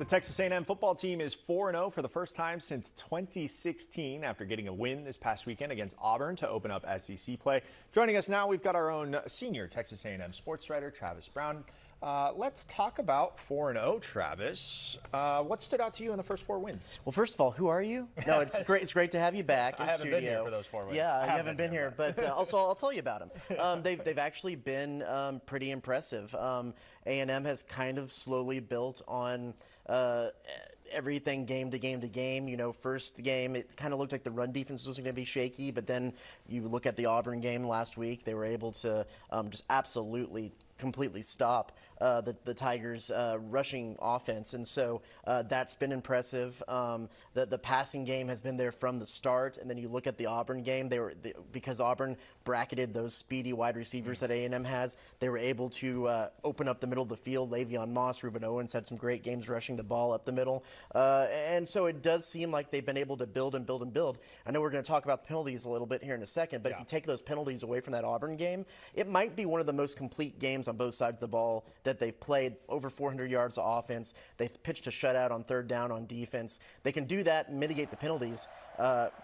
The Texas A&M football team is 4-0 for the first time since 2016 after getting a win this past weekend against Auburn to open up SEC play. Joining us now, we've got our own senior Texas A&M sports writer, Travis Brown. Let's talk about 4-0, Travis. What stood out to you in the first 4 wins? Well, first of all, who are you? No, it's great. It's great to have you back in I haven't studio. been here for those 4 wins. Yeah, you haven't been here, but also I'll tell you about them. They've actually been pretty impressive. A&M has kind of slowly built on everything game to game to game. You know, first game, it kind of looked like the run defense was going to be shaky, but then you look at the Auburn game last week, they were able to just absolutely completely stop the Tigers' rushing offense, and so that's been impressive. The passing game has been there from the start, and then you look at the Auburn game. Because Auburn bracketed those speedy wide receivers that A&M has, they were able to open up the middle of the field. Le'Veon Moss, Ruben Owens had some great games rushing the ball up the middle, and so it does seem like they've been able to build and build and build. I know we're going to talk about the penalties a little bit here in a second, but if you take those penalties away from that Auburn game, it might be one of the most complete games on both sides of the ball that they've played. Over 400 yards of offense. They've pitched a shutout on third down on defense. They can do that and mitigate the penalties.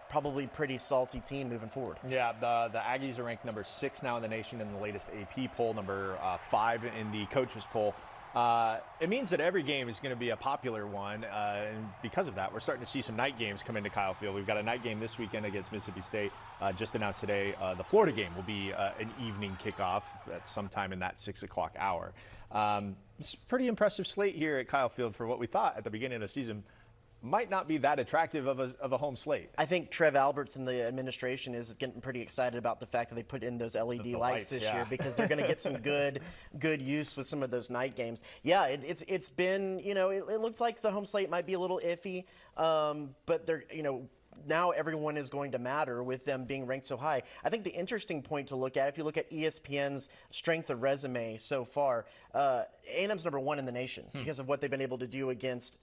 Probably pretty salty team moving forward. Yeah, the Aggies are ranked number 6 now in the nation in the latest AP poll, number 5 in the coaches poll. It means that every game is going to be a popular one, and because of that, we're starting to see some night games come into Kyle Field. We've got a night game this weekend against Mississippi State. Just announced today, the Florida game will be an evening kickoff at sometime in that 6 o'clock hour. It's a pretty impressive slate here at Kyle Field for what we thought at the beginning of the season might not be that attractive of a home slate. I think Trev Alberts and the administration is getting pretty excited about the fact that they put in those LED lights this year, because they're going to get some good use with some of those night games. Yeah, it's been, you know, it looks like the home slate might be a little iffy, but they're, you know, now everyone is going to matter with them being ranked so high. I think the interesting point to look at, if you look at ESPN's strength of resume so far, A&M's number 1 in the nation because of what they've been able to do against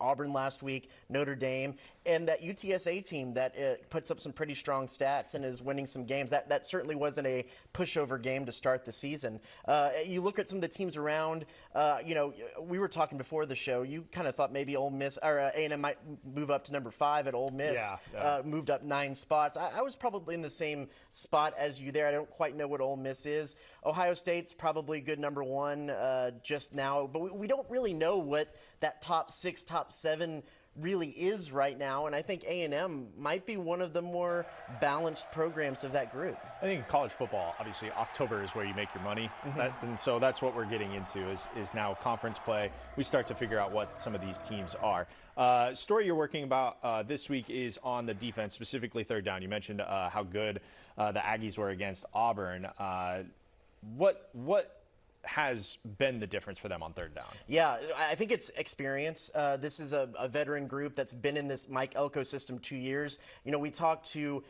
Auburn last week, Notre Dame, and that UTSA team that puts up some pretty strong stats and is winning some games. That certainly wasn't a pushover game to start the season. You look at some of the teams around, you know, we were talking before the show, you kind of thought maybe Ole Miss, or A&M might move up to number 5 at Ole Miss. Moved up 9 spots. I was probably in the same spot as you there. I don't quite know what Ole Miss is. Ohio State's probably good number 1 just now, but we don't really know what that top 6, top 7 really is right now, and I think A&M might be one of the more balanced programs of that group. I think in college football, obviously October is where you make your money, and so that's what we're getting into is now conference play. We start to figure out what some of these teams are. Story you're working about this week is on the defense, specifically third down. You mentioned how good the Aggies were against Auburn. What has been the difference for them on third down? Yeah, I think it's experience. This is a veteran group that's been in this Mike Elko system 2 years. You know, we talked to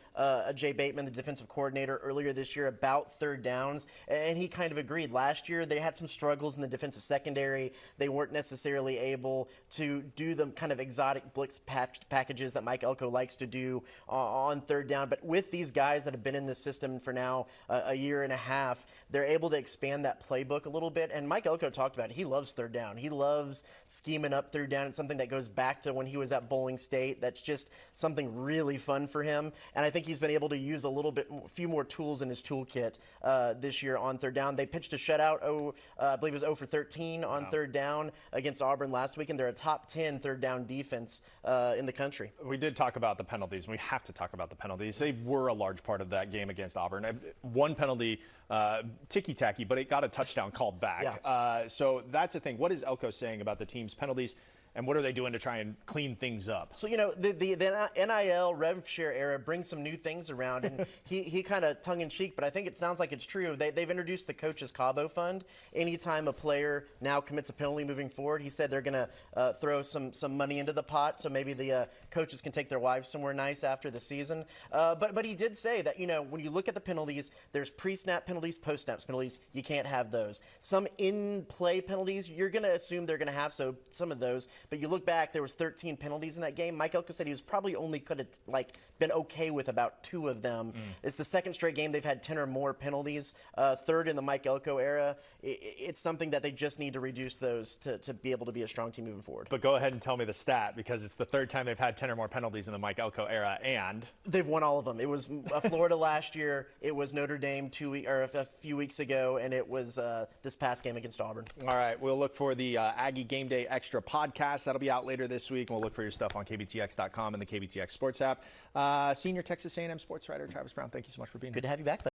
Jay Bateman, the defensive coordinator, earlier this year about third downs, and he kind of agreed. Last year, they had some struggles in the defensive secondary. They weren't necessarily able to do the kind of exotic blitz packages that Mike Elko likes to do on third down. But with these guys that have been in this system for now a year and a half, they're able to expand that playbook a little bit. And Mike Elko talked about it. He loves third down. He loves scheming up third down. It's something that goes back to when he was at Bowling State. That's just something really fun for him. And I think he's been able to use a few more tools in his toolkit this year on third down. They pitched a shutout, I believe it was 0 for 13 on third down against Auburn last week, and they're a top 10 third down defense in the country. We did talk about the penalties, and we have to talk about the penalties. They were a large part of that game against Auburn. One penalty, ticky-tacky, but it got a touchdown called back. Yeah. So that's the thing. What is Elko saying about the team's penalties, and what are they doing to try and clean things up? So, you know, the NIL rev share era brings some new things around, and he kind of tongue-in-cheek, but I think it sounds like it's true. They've introduced the Coaches Cabo Fund. Anytime a player now commits a penalty moving forward, he said they're going to throw some money into the pot, so maybe the coaches can take their wives somewhere nice after the season. But he did say that, you know, when you look at the penalties, there's pre-snap penalties, post-snap penalties. You can't have those. Some in-play penalties, you're going to assume they're going to have some of those. But you look back, there was 13 penalties in that game. Mike Elko said he was probably only could have been okay with about 2 of them. It's the second straight game they've had 10 or more penalties, third in the Mike Elko era. It's something that they just need to reduce those to be able to be a strong team moving forward. But go ahead and tell me the stat, because it's the third time they've had 10 or more penalties in the Mike Elko era, and they've won all of them. It was Florida last year, it was Notre Dame a few weeks ago, and it was this past game against Auburn. All right, we'll look for the Aggie Game Day Extra podcast. That'll be out later this week. We'll look for your stuff on KBTX.com and the KBTX Sports app. Senior Texas A&M sports writer Travis Brown, thank you so much for being here. Good to have you back.